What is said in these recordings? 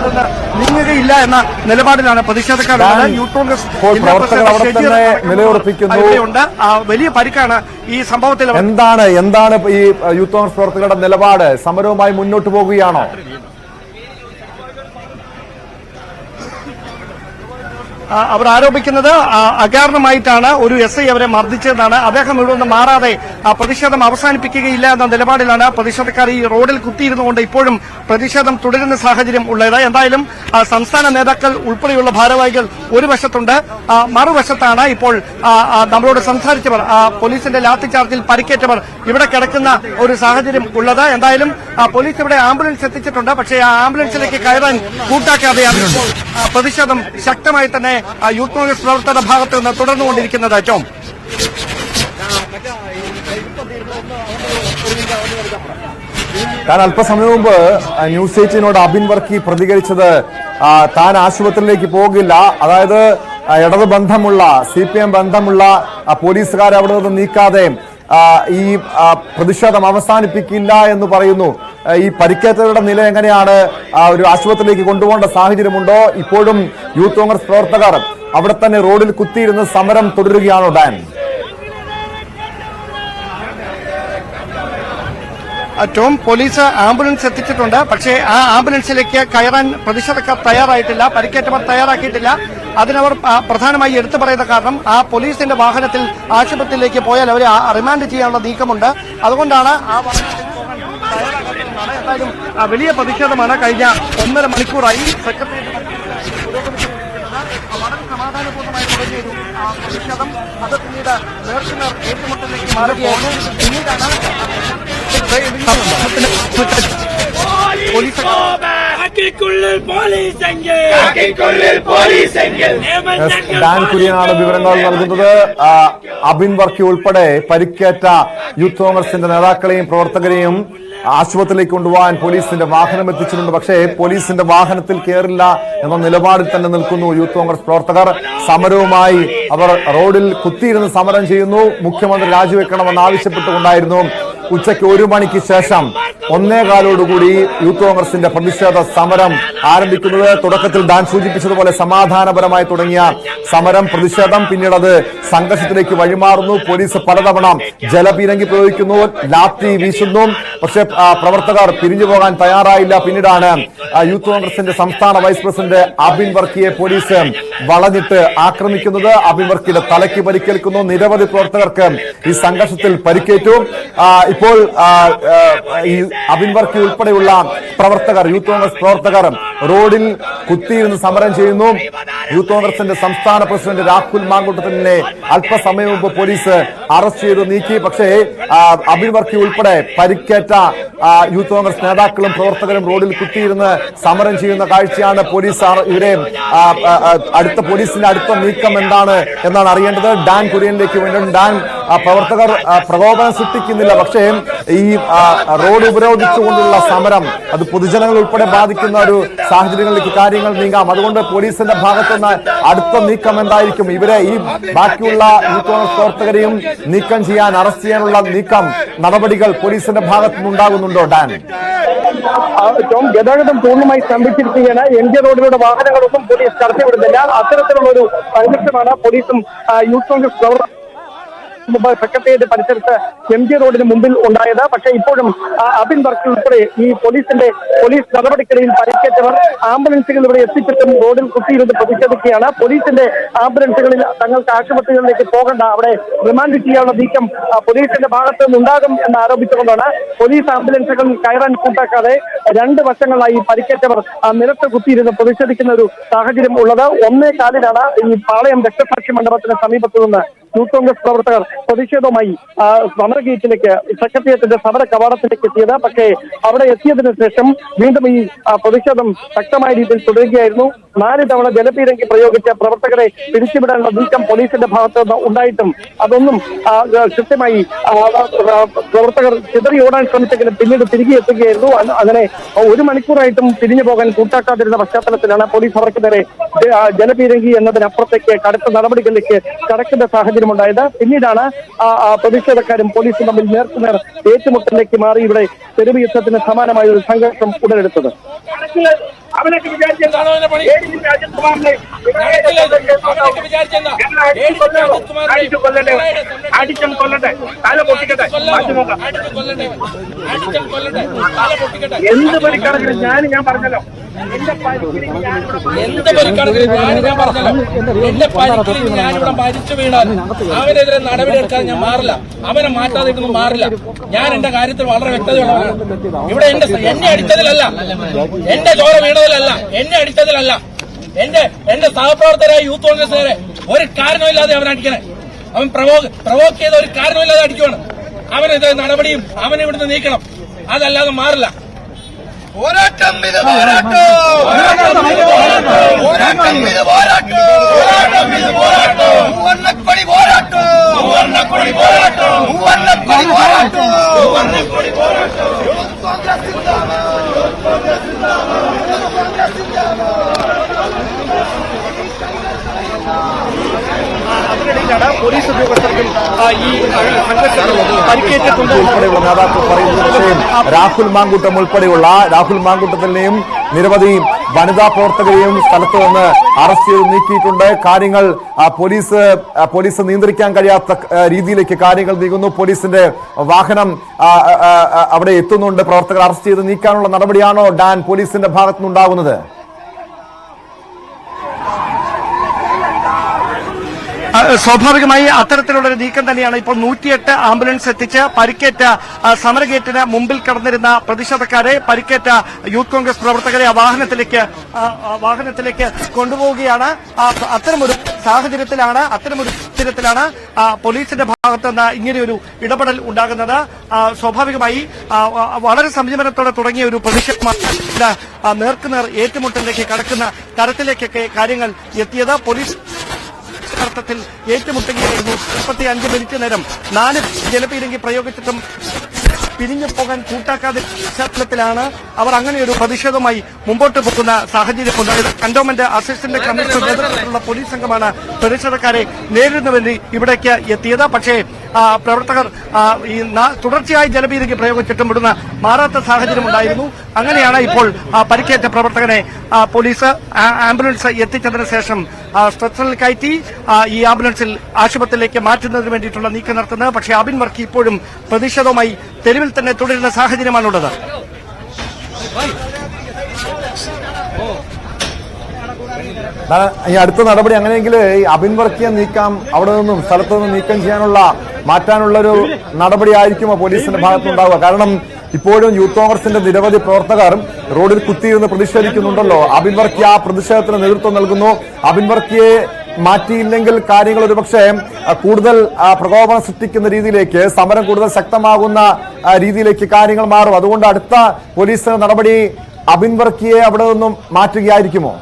നിന്ന് നീങ്ങുകയില്ല എന്ന നിലപാടിലാണ് പ്രതിഷേധക്കാരുള്ളത്. യൂത്ത് കോൺഗ്രസ് ഇവിടെയുണ്ട്. വലിയ പരിക്കാണ് ഈ സംഭവത്തിൽ. എന്താണ് ഈ യൂത്ത് കോൺഗ്രസ് പ്രവർത്തകരുടെ നിലപാട്? സമരവുമായി മുന്നോട്ട് പോകുകയാണോ? അവർ ആരോപിക്കുന്നത് അകാരണമായിട്ടാണ് ഒരു SI അവരെ മർദ്ദിച്ചതെന്നാണ്. അദ്ദേഹം ഇവിടെ നിന്ന് മാറാതെ പ്രതിഷേധം അവസാനിപ്പിക്കുകയില്ല എന്ന നിലപാടിലാണ് പ്രതിഷേധക്കാർ ഈ റോഡിൽ കുത്തിയിരുന്നുകൊണ്ട് ഇപ്പോഴും പ്രതിഷേധം തുടരുന്ന സാഹചര്യം ഉള്ളത്. എന്തായാലും സംസ്ഥാന നേതാക്കൾ ഉൾപ്പെടെയുള്ള ഭാരവാഹികൾ ഒരു വശത്തുണ്ട്. മറുവശത്താണ് ഇപ്പോൾ നമ്മളോട് സംസാരിച്ചവർ, പോലീസിന്റെ ലാത്തിചാർജിൽ പരിക്കേറ്റവർ ഇവിടെ കിടക്കുന്ന ഒരു സാഹചര്യം ഉള്ളത്. എന്തായാലും പോലീസ് ഇവിടെ ആംബുലൻസ് എത്തിച്ചിട്ടുണ്ട്. പക്ഷേ ആ ആംബുലൻസിലേക്ക് കയറാൻ കൂട്ടാക്കാതെയാണ് പ്രതിഷേധം ശക്തമായി തന്നെ യൂത്ത് കോൺഗ്രസ് പ്രവർത്തകരുടെ ഭാഗത്ത് നിന്ന് തുടർന്നുകൊണ്ടിരിക്കുന്നത്. ടോം, താൻ അല്പസമയം മുമ്പ് ന്യൂസ് 18നോട് അബിൻ വർക്കി പ്രതികരിച്ചത് താൻ ആശുപത്രിയിലേക്ക് പോകില്ല, അതായത് ഇടത് ബന്ധമുള്ള CPM ബന്ധമുള്ള പോലീസുകാരെ അവിടെ നിന്ന് നീക്കാതെ ഈ പ്രതിഷേധം അവസാനിപ്പിക്കില്ല എന്ന് പറയുന്നു. ഈ പരിക്കേറ്റവരുടെ നില എങ്ങനെയാണ്? ഒരു ആശുപത്രിയിലേക്ക് കൊണ്ടുപോകേണ്ട സാഹചര്യമുണ്ടോ? ഇപ്പോഴും യൂത്ത് കോൺഗ്രസ് പ്രവർത്തകർ അവിടെ തന്നെ റോഡിൽ കുത്തിയിരുന്ന് സമരം തുടരുകയാണോ? ഡാൻ, ടോം, പോലീസ് ആംബുലൻസ് എത്തിച്ചിട്ടുണ്ട്. പക്ഷേ ആ ആംബുലൻസിലേക്ക് കയറാൻ പ്രതിഷേധക്കാർ തയ്യാറായിട്ടില്ല, പരിക്കേറ്റവർ തയ്യാറാക്കിയിട്ടില്ല. അതിനവർ പ്രധാനമായി എടുത്തു പറയുന്ന കാരണം ആ പോലീസിന്റെ വാഹനത്തിൽ ആശുപത്രിയിലേക്ക് പോയാൽ അവരെ റിമാൻഡ് ചെയ്യാനുള്ള നീക്കമുണ്ട്. അതുകൊണ്ടാണ് ആ വാഹനത്തിൽ പോകാൻ തയ്യാറാകാത്തതെന്നാണ്. എന്തായാലും വലിയ പ്രതിഷേധമാണ് കഴിഞ്ഞ 1.5 മണിക്കൂറായി സെക്രട്ടേറിയറ്റ് വളരെ സമാധാനപൂർണ്ണമായി തുടങ്ങിയ ഒരു പ്രതിഷേധം. അത് പിന്നീട് നേർക്കുനേർ ഏറ്റുമുട്ടലിലേക്ക് മാറുകയായിരുന്നു. പിന്നീടാണ് ഡാൻ കുര്യനാണ് വിവരങ്ങൾ നൽകുന്നത്. അബിൻ വർക്കി ഉൾപ്പെടെ പരിക്കേറ്റ യൂത്ത് കോൺഗ്രസിന്റെ നേതാക്കളെയും പ്രവർത്തകരെയും ആശുപത്രിയിലേക്ക് കൊണ്ടുപോകാൻ പോലീസിന്റെ വാഹനം എത്തിച്ചിട്ടുണ്ട്. പക്ഷേ പോലീസിന്റെ വാഹനത്തിൽ കയറില്ല എന്ന നിലപാടിൽ തന്നെ നിൽക്കുന്നു യൂത്ത് കോൺഗ്രസ് പ്രവർത്തകർ. സമരവുമായി അവർ റോഡിൽ കുത്തിയിരുന്ന് സമരം ചെയ്യുന്നു. മുഖ്യമന്ത്രി രാജിവെക്കണമെന്ന് ആവശ്യപ്പെട്ടുകൊണ്ടായിരുന്നു ഉച്ചയ്ക്ക് 1 മണിക്ക് ശേഷം 1:15 യൂത്ത് കോൺഗ്രസിന്റെ പ്രതിഷേധ സമരം ആരംഭിക്കുന്നത്. തുടക്കത്തിൽ ഡാൻ സൂചിപ്പിച്ചതുപോലെ സമാധാനപരമായി തുടങ്ങിയ സമരം, പ്രതിഷേധം പിന്നീട് അത് സംഘർഷത്തിലേക്ക് വഴിമാറുന്നു. പോലീസ് പലതവണ ജലപീരങ്കി പ്രയോഗിക്കുന്നു, ലാത്തി വീശുന്നു. പക്ഷേ പ്രവർത്തകർ പിരിഞ്ഞു പോകാൻ തയ്യാറായില്ല. പിന്നീടാണ് യൂത്ത് കോൺഗ്രസിന്റെ സംസ്ഥാന വൈസ് പ്രസിഡന്റ് അബിൻ വർക്കിയെ പോലീസ് വളഞ്ഞിട്ട് ആക്രമിക്കുന്നത്. അബിൻ വർക്കിയുടെ തലയ്ക്ക് പരിക്കേൽക്കുന്നു. നിരവധി പ്രവർത്തകർക്ക് ഈ സംഘർഷത്തിൽ പരിക്കേറ്റു. ഇപ്പോൾ ഈ അബിൻ വർക്കി ഉൾപ്പെടെയുള്ള പ്രവർത്തകർ, യൂത്ത് കോൺഗ്രസ് പ്രവർത്തകർ റോഡിൽ കുത്തിയിരുന്ന് സമരം ചെയ്യുന്നു. യൂത്ത് കോൺഗ്രസിന്റെ സംസ്ഥാന പ്രസിഡന്റ് രാഹുൽ മാങ്കൂട്ടത്തിനെ അല്പസമയം മുമ്പ് പോലീസ് അറസ്റ്റ് ചെയ്ത് നീക്കി. പക്ഷേ അബിൻ വർക്കി ഉൾപ്പെടെ പരിക്കേറ്റ യൂത്ത് കോൺഗ്രസ് നേതാക്കളും പ്രവർത്തകരും റോഡിൽ കുത്തിയിരുന്ന് സമരം ചെയ്യുന്ന കാഴ്ചയാണ്. പോലീസ് ഇവരെ പോലീസിന്റെ അടുത്ത നീക്കം എന്താണ് എന്നാണ് അറിയേണ്ടത്. ഡാൻ കുര്യനിലേക്ക് വേണ്ടി. ഡാൻ, പ്രവർത്തകർ പ്രകോപനം സൃഷ്ടിക്കുന്നില്ല, പക്ഷേ ഈ റോഡ് ഉപരോധിച്ചുകൊണ്ടുള്ള സമരം അത് പൊതുജനങ്ങൾ ഉൾപ്പെടെ ബാധിക്കുന്ന ഒരു സാഹചര്യങ്ങളിലേക്ക് കാര്യങ്ങൾ നീങ്ങാം. അതുകൊണ്ട് പോലീസിന്റെ ഭാഗത്തുനിന്ന് അടുത്ത നീക്കം എന്തായിരിക്കും? ഇവരെ ഈ ബാക്കിയുള്ള യൂത്ത് കോൺഗ്രസ് പ്രവർത്തകരെയും നീക്കം ചെയ്യാൻ, അറസ്റ്റ് ചെയ്യാനുള്ള നീക്കം, നടപടികൾ പോലീസിന്റെ ഭാഗത്തുനിന്ന് ഉണ്ടാകുന്നുണ്ടോ? ഡാൻ, ഗതാഗതം പൂർണ്ണമായി സ്തംഭിച്ചിരിക്കുകയാണ്. MG റോഡിലൂടെ വാഹനങ്ങളൊന്നും പോലീസ് കടത്തിവിടുന്നില്ല. അത്തരത്തിലുള്ള ഒരു സംഘർഷമാണ് പോലീസും യൂത്ത് കോൺഗ്രസ് പ്രവർത്തകരും സെക്രട്ടേറിയറ്റ് പരിസരത്ത് MG റോഡിന് മുമ്പിൽ ഉണ്ടായത്. പക്ഷേ ഇപ്പോഴും അബിൻ വർക്കി ഉൾപ്പെടെ ഈ പോലീസ് നടപടിക്കിടയിൽ പരിക്കേറ്റവർ ആംബുലൻസുകൾ ഇവിടെ എത്തിച്ചിട്ടും റോഡിൽ കുത്തിയിരുന്ന് പ്രതിഷേധിക്കുകയാണ്. പോലീസിന്റെ ആംബുലൻസുകളിൽ തങ്ങൾക്ക് ആശുപത്രികളിലേക്ക് പോകണ്ട, അവിടെ റിമാൻഡ് ചെയ്യാനുള്ള നീക്കം പോലീസിന്റെ ഭാഗത്ത് നിന്നുണ്ടാകും എന്ന് ആരോപിച്ചുകൊണ്ടാണ് പോലീസ് ആംബുലൻസുകളിൽ കയറാൻ കൂട്ടാക്കാതെ 2 വശങ്ങളായി പരിക്കേറ്റവർ നിലത്ത് കുത്തിയിരുന്ന് പ്രതിഷേധിക്കുന്ന ഒരു സാഹചര്യം ഉള്ളത്. 1:15 ഈ പാളയം രക്തസാക്ഷി മണ്ഡപത്തിന് സമീപത്തു നിന്ന് യൂത്ത് കോൺഗ്രസ് പ്രവർത്തകർ പ്രതിഷേധവുമായി സമരഗേറ്റിലേക്ക്, സെക്രട്ടേറിയറ്റിന്റെ സമര കവാടത്തിലേക്ക് എത്തിയത്. പക്ഷേ അവിടെ എത്തിയതിനു ശേഷം വീണ്ടും ഈ പ്രതിഷേധം ശക്തമായ രീതിയിൽ തുടരുകയായിരുന്നു. 4 തവണ ജലപീരങ്കി പ്രയോഗിച്ച പ്രവർത്തകരെ പിരിച്ചുവിടാനുള്ള നീക്കം പോലീസിന്റെ ഭാഗത്ത് നിന്ന് ഉണ്ടായിട്ടും അതൊന്നും കൃത്യമായി പ്രവർത്തകർ ചിതറിയോടാൻ ശ്രമിച്ചെങ്കിലും പിന്നീട് തിരികെ എത്തുകയായിരുന്നു. അങ്ങനെ 1 മണിക്കൂറായിട്ടും തിരിഞ്ഞു പോകാൻ കൂട്ടാക്കാതിരുന്ന പശ്ചാത്തലത്തിലാണ് പോലീസ് അവർക്ക് നേരെ ജലപീരങ്കി എന്നതിനപ്പുറത്തേക്ക് കടുത്ത നടപടികളിലേക്ക് കടക്കുന്ന സാഹചര്യം സാഹചര്യമുണ്ടായത്. പിന്നീടാണ് പ്രതിഷേധക്കാരും പോലീസും തമ്മിൽ നേർക്കുനേർ ഏറ്റുമുട്ടലിലേക്ക് മാറി ഇവിടെ തെരുവ് യുദ്ധത്തിന് സമാനമായ ഒരു സംഘർഷം ഉടലെടുത്തത്. എന്ത് പരിക്കണക്കിന് ഞാൻ പറഞ്ഞല്ലോ, എന്ത് പരിക്കണക്കിന് ഞാൻ പറഞ്ഞല്ലോ, എന്റെ പരിക്കിൽ ഞാനിവിടെ മരിച്ചു വീണാൽ അവനെതിരെ നടപടിയെടുക്കാൻ ഞാൻ മാറില്ല, അവനെ മാറ്റാതിട്ടൊന്നും മാറില്ല. ഞാൻ എന്റെ കാര്യത്തിൽ വളരെ വ്യക്തതയുള്ളവരാണ്. ഇവിടെ എന്നെ അടിച്ചതിലല്ല, എന്റെ ചോര വീണതിലല്ല, എന്നെ അടിച്ചതിലല്ല, എന്റെ സഹപ്രവർത്തകരായ യൂത്ത് കോൺഗ്രസുകാരെ ഒരു കാരണമില്ലാതെ അവൻ അടിക്കണേ. അവൻ പ്രവോക്ക് ചെയ്ത ഒരു കാരണമില്ലാതെ അടിക്കുവാണ്. അവനെതിരെ നടപടിയും അവനെ ഇവിടുന്ന് നീക്കണം, അതല്ലാതെ മാറില്ല. പോരാട്ടം ഇത് പോരാട്ടം, പോരാട്ടം ഇത് പോരാട്ടം, പോരാട്ടം ഇത് പോരാട്ടം, മൂവർണ്ണക്കൊടി പോരാട്ടം, മൂവർണ്ണക്കൊടി പോരാട്ടം, മൂവർണ്ണക്കൊടി പോരാട്ടം, മൂവർണ്ണക്കൊടി പോരാട്ടം. അതിനിടയിലാണ് പോലീസ് ഉദ്യോഗസ്ഥർക്കും ഈ സംഘർഷത്തിൽ പരിക്കേറ്റിട്ടുണ്ട് ഉൾപ്പെടെയുള്ള നേതാക്കൾ പറയുന്ന വിഷയം. രാഹുൽ മാങ്കൂട്ടം ഉൾപ്പെടെയുള്ള രാഹുൽ മാങ്കൂട്ടത്തിനെയും നിരവധി വനിതാ പ്രവർത്തകരെയും സ്ഥലത്ത് നിന്ന് അറസ്റ്റ് ചെയ്ത് നീക്കിയിട്ടുണ്ട്. കാര്യങ്ങൾ പോലീസ് നിയന്ത്രിക്കാൻ കഴിയാത്ത രീതിയിലേക്ക് കാര്യങ്ങൾ നീങ്ങുന്നു. പോലീസിന്റെ വാഹനം അവിടെ എത്തുന്നുണ്ട്. പ്രവർത്തകർ അറസ്റ്റ് ചെയ്ത് നീക്കാനുള്ള നടപടിയാണോ ഡാൻ പോലീസിന്റെ ഭാഗത്തുനിന്നുണ്ടാകുന്നത്? സ്വാഭാവികമായി അത്തരത്തിലുള്ള ഒരു നീക്കം തന്നെയാണ് ഇപ്പോൾ 108 ആംബുലൻസ് എത്തിച്ച് പരിക്കേറ്റ സമരഗേറ്റിന് മുമ്പിൽ കടന്നിരുന്ന പ്രതിഷേധക്കാരെ, പരിക്കേറ്റ യൂത്ത് കോൺഗ്രസ് പ്രവർത്തകരെ വാഹനത്തിലേക്ക് കൊണ്ടുപോവുകയാണ്. അത്തരമൊരു സാഹചര്യത്തിലാണ് പോലീസിന്റെ ഭാഗത്ത് നിന്ന് ഇങ്ങനെയൊരു ഇടപെടൽ ഉണ്ടാകുന്നത്. സ്വാഭാവികമായി വളരെ സംയമനത്തോടെ തുടങ്ങിയ ഒരു പ്രതിഷേധമാണ് നേർക്കുനേർ ഏറ്റുമുട്ടലിലേക്ക് കടക്കുന്ന തരത്തിലേക്കൊക്കെ കാര്യങ്ങൾ എത്തിയത്. പോലീസ് ത്തിൽ ഏറ്റുമുട്ടുകയായിരുന്നു. 35 മിനിറ്റ് നേരം 4 ജലപീരങ്കി പ്രയോഗിച്ചിട്ടും പിരിഞ്ഞു പോകാൻ കൂട്ടാക്കാതെ പശ്ചാത്തലത്തിലാണ് അവർ അങ്ങനെയൊരു പ്രതിഷേധവുമായി മുമ്പോട്ട് പോകുന്ന സാഹചര്യമുണ്ടായത്. കന്റോൺമെന്റ് അസിസ്റ്റന്റ് കമ്മീഷണർ നേതൃത്വത്തിലുള്ള പോലീസ് സംഘമാണ് പ്രതിഷേധക്കാരെ നേരിടുന്നതിന് ഇവിടേക്ക് എത്തിയത്. പക്ഷേ പ്രവർത്തകർ ഈ തുടർച്ചയായി ജലപീരങ്കി പ്രയോഗിച്ചിട്ടും ഇവിടുന്ന് മാറാത്ത സാഹചര്യമുണ്ടായിരുന്നു. അങ്ങനെയാണ് ഇപ്പോൾ പരിക്കേറ്റ പ്രവർത്തകനെ പോലീസ് ആംബുലൻസ് എത്തിച്ചതിന് ശേഷം സ്ട്രെച്ചറിൽ കയറ്റി ഈ ആംബുലൻസിൽ ആശുപത്രിയിലേക്ക് മാറ്റുന്നതിന് വേണ്ടിയിട്ടുള്ള നീക്കം നടത്തുന്നത്. പക്ഷേ അബിൻ വർക്കി ഇപ്പോഴും പ്രതിഷേധവുമായി തെരുവിൽ തന്നെ തുടരുന്ന സാഹചര്യമാണുള്ളത്. ഈ അടുത്ത നടപടി അങ്ങനെയെങ്കിൽ ഈ അബിൻ വർക്കിയെ നീക്കാം, അവിടെ നിന്നും സ്ഥലത്തു നിന്നും നീക്കം മാറ്റാനുള്ള ഒരു നടപടി ആയിരിക്കുമോ പോലീസിന്റെ ഭാഗത്തുനിന്നുണ്ടാവുക? കാരണം ഇപ്പോഴും യൂത്ത് കോൺഗ്രസിന്റെ നിരവധി പ്രവർത്തകർ റോഡിൽ കുത്തിയിരുന്ന് പ്രതിഷേധിക്കുന്നുണ്ടല്ലോ. അബിൻ വർക്കി ആ പ്രതിഷേധത്തിന് നേതൃത്വം നൽകുന്നു. അബിൻ വർക്കിയെ മാറ്റിയില്ലെങ്കിൽ കാര്യങ്ങൾ ഒരുപക്ഷെ കൂടുതൽ പ്രകോപനം സൃഷ്ടിക്കുന്ന രീതിയിലേക്ക്, സമരം കൂടുതൽ ശക്തമാകുന്ന രീതിയിലേക്ക് കാര്യങ്ങൾ മാറും. അതുകൊണ്ട് അടുത്ത പോലീസിന്റെ നടപടി അബിൻ വർക്കിയെ അവിടെ നിന്നും മാറ്റുകയായിരിക്കുമോ?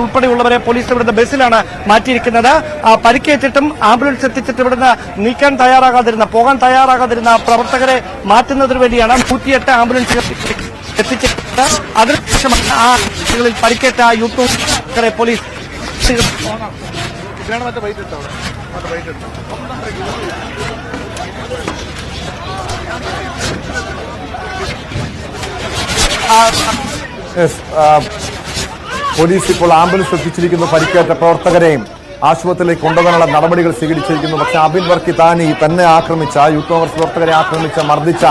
ഉൾപ്പെടെയുള്ളവരെ പോലീസ് ഇവിടുന്ന് ബസ്സിലാണ് മാറ്റിയിരിക്കുന്നത്. പരിക്കേറ്റിട്ടും ആംബുലൻസ് എത്തിച്ചിട്ട് ഇവിടുന്ന് പോകാൻ തയ്യാറാകാതിരുന്ന പ്രവർത്തകരെ മാറ്റുന്നതിന് വേണ്ടിയാണ് 108 ആംബുലൻസ് എത്തിച്ചിട്ട്. അതിനുശേഷമാണ് ആ പരിക്കേറ്റ യൂത്ത് കോൺഗ്രസുകാരെ പോലീസ് പോലീസ് ഇപ്പോൾ ആംബുലൻസ് എത്തിച്ചിരിക്കുന്നു. പരിക്കേറ്റ പ്രവർത്തകരെയും ആശുപത്രിയിലേക്ക് കൊണ്ടുപോകാനുള്ള നടപടികൾ സ്വീകരിച്ചിരിക്കുന്നു. പക്ഷേ അബിൻ വർക്കി തന്നെ ആക്രമിച്ച യൂത്ത് കോൺഗ്രസ് പ്രവർത്തകരെ മർദ്ദിച്ച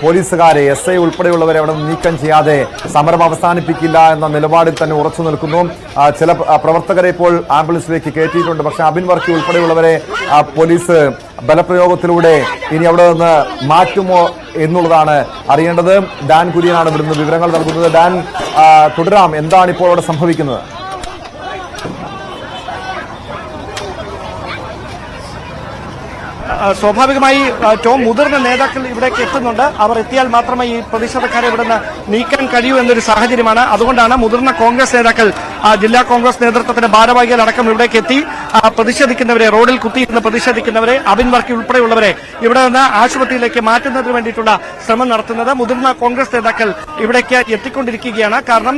പോലീസുകാരെ, SI ഉൾപ്പെടെയുള്ളവരെ അവിടെ നീക്കം ചെയ്യാതെ സമരം അവസാനിപ്പിക്കില്ല എന്ന നിലപാടിൽ തന്നെ ഉറച്ചു നിൽക്കുന്നു. ചില പ്രവർത്തകരെ ഇപ്പോൾ ആംബുലൻസിലേക്ക് കയറ്റിയിട്ടുണ്ട്. പക്ഷേ അബിൻ വർക്കി ഉൾപ്പെടെയുള്ളവരെ പോലീസ് ബലപ്രയോഗത്തിലൂടെ ഇനി അവിടെ നിന്ന് മാറ്റുമോ എന്നുള്ളതാണ് അറിയേണ്ടത്. ഡാൻ കുര്യനാണ് ഇവിടുന്ന് വിവരങ്ങൾ നൽകുന്നത്. ഡാൻ, തുടരാം. എന്താണ് ഇപ്പോൾ അവിടെ സംഭവിക്കുന്നത്? സ്വാഭാവികമായി ഏറ്റവും മുതിർന്ന നേതാക്കൾ ഇവിടേക്ക് എത്തുന്നുണ്ട്. അവർ എത്തിയാൽ മാത്രമേ ഈ പ്രതിഷേധക്കാരെ ഇവിടുന്ന് നീക്കാൻ കഴിയൂ എന്നൊരു സാഹചര്യമാണ്. അതുകൊണ്ടാണ് മുതിർന്ന കോൺഗ്രസ് നേതാക്കൾ, ജില്ലാ കോൺഗ്രസ് നേതൃത്വത്തിന്റെ ഭാരവാഹികളടക്കം ഇവിടേക്ക് എത്തി പ്രതിഷേധിക്കുന്നവരെ, റോഡിൽ കുത്തിയിരുന്ന് പ്രതിഷേധിക്കുന്നവരെ, അബിൻ വർക്കി ഉൾപ്പെടെയുള്ളവരെ ഇവിടെ നിന്ന് ആശുപത്രിയിലേക്ക് മാറ്റുന്നതിന് വേണ്ടിയിട്ടുള്ള ശ്രമം നടത്തുന്നത്. മുതിർന്ന കോൺഗ്രസ് നേതാക്കൾ ഇവിടേക്ക് എത്തിക്കൊണ്ടിരിക്കുകയാണ്. കാരണം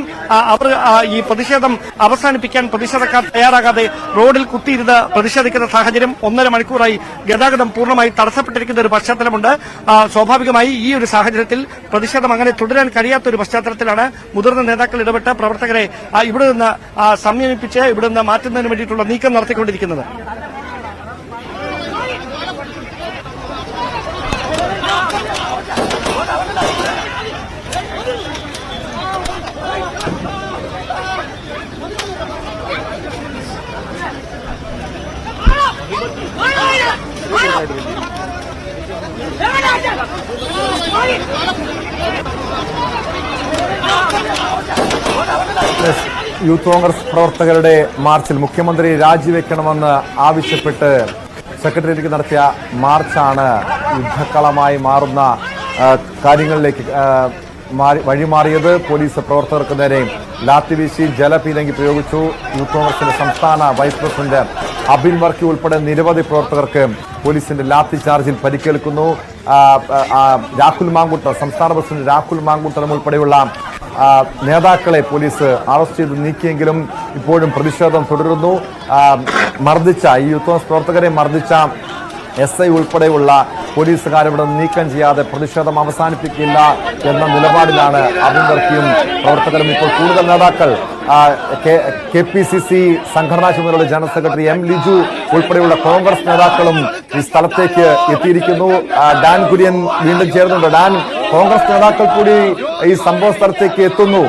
അവർ ഈ പ്രതിഷേധം അവസാനിപ്പിക്കാൻ പ്രതിഷേധക്കാർ തയ്യാറാകാതെ റോഡിൽ കുത്തിയിരുന്ന് പ്രതിഷേധിക്കുന്ന സാഹചര്യം 1.5 മണിക്കൂറായി ഗതാഗതം പൂർണ്ണമായി തടസ്സപ്പെട്ടിരിക്കുന്ന ഒരു പശ്ചാത്തലമുണ്ട്. സ്വാഭാവികമായി ഈ ഒരു സാഹചര്യത്തിൽ പ്രതിഷേധം അങ്ങനെ തുടരാൻ കഴിയാത്ത ഒരു പശ്ചാത്തലത്തിലാണ് മുതിർന്ന നേതാക്കൾ ഇടപെട്ട് പ്രവർത്തകരെ ഇവിടെ നിന്ന് സംയമിപ്പിച്ച് ഇവിടെ നിന്ന് മാറ്റുന്നതിന് വേണ്ടിയിട്ടുള്ള നീക്കം നടത്തിക്കൊണ്ടിരിക്കുന്നത്. യൂത്ത് കോൺഗ്രസ് പ്രവർത്തകരുടെ മാർച്ചിൽ മുഖ്യമന്ത്രി രാജിവെക്കണമെന്ന് ആവശ്യപ്പെട്ട് സെക്രട്ടേറിയറ്റിലേക്ക് നടത്തിയ മാർച്ചാണ് യുദ്ധക്കളമായി മാറുന്ന കാര്യങ്ങളിലേക്ക് വഴിമാറിയത്. പോലീസ് പ്രവർത്തകർക്ക് നേരെ ലാത്തിവീശി ജലപീരങ്കി പ്രയോഗിച്ചു. യൂത്ത് കോൺഗ്രസിന്റെ സംസ്ഥാന വൈസ് പ്രസിഡന്റ് അബിൻ വർക്കി ഉൾപ്പെടെ നിരവധി പ്രവർത്തകർക്ക് പോലീസിന്റെ ലാത്തി ചാർജിൽ പരിക്കേൽക്കുന്നു. രാഹുൽ മാങ്കൂട്ടർ, സംസ്ഥാന പ്രസിഡന്റ് രാഹുൽ മാങ്കൂട്ടറും ഉൾപ്പെടെയുള്ള നേതാക്കളെ പോലീസ് അറസ്റ്റ് ചെയ്ത് നീക്കിയെങ്കിലും ഇപ്പോഴും പ്രതിഷേധം തുടരുന്നു. മർദ്ദിച്ച ഈ യൂത്ത് കോൺഗ്രസ് പ്രവർത്തകരെ മർദ്ദിച്ച SI ഉൾപ്പെടെയുള്ള പോലീസുകാരിവിടെ നീക്കം ചെയ്യാതെ പ്രതിഷേധം അവസാനിപ്പിക്കില്ല എന്ന നിലപാടിലാണ് അബിൻ വർക്കിയും പ്രവർത്തകരും. ഇപ്പോൾ കൂടുതൽ നേതാക്കൾ KPCC സംഘടനാ ചുമതലയുള്ള ജനറൽ സെക്രട്ടറി M ലിജു ഉൾപ്പെടെയുള്ള കോൺഗ്രസ് നേതാക്കളും ഈ സ്ഥലത്തേക്ക് എത്തിയിരിക്കുന്നു. ഡാൻ കുര്യൻ വീണ്ടും ചേർന്നുണ്ട്. ഡാൻ, കോൺഗ്രസ് നേതാക്കൾ കൂടി ഈ സംഭവ സ്ഥലത്തേക്ക് എത്തുന്നു.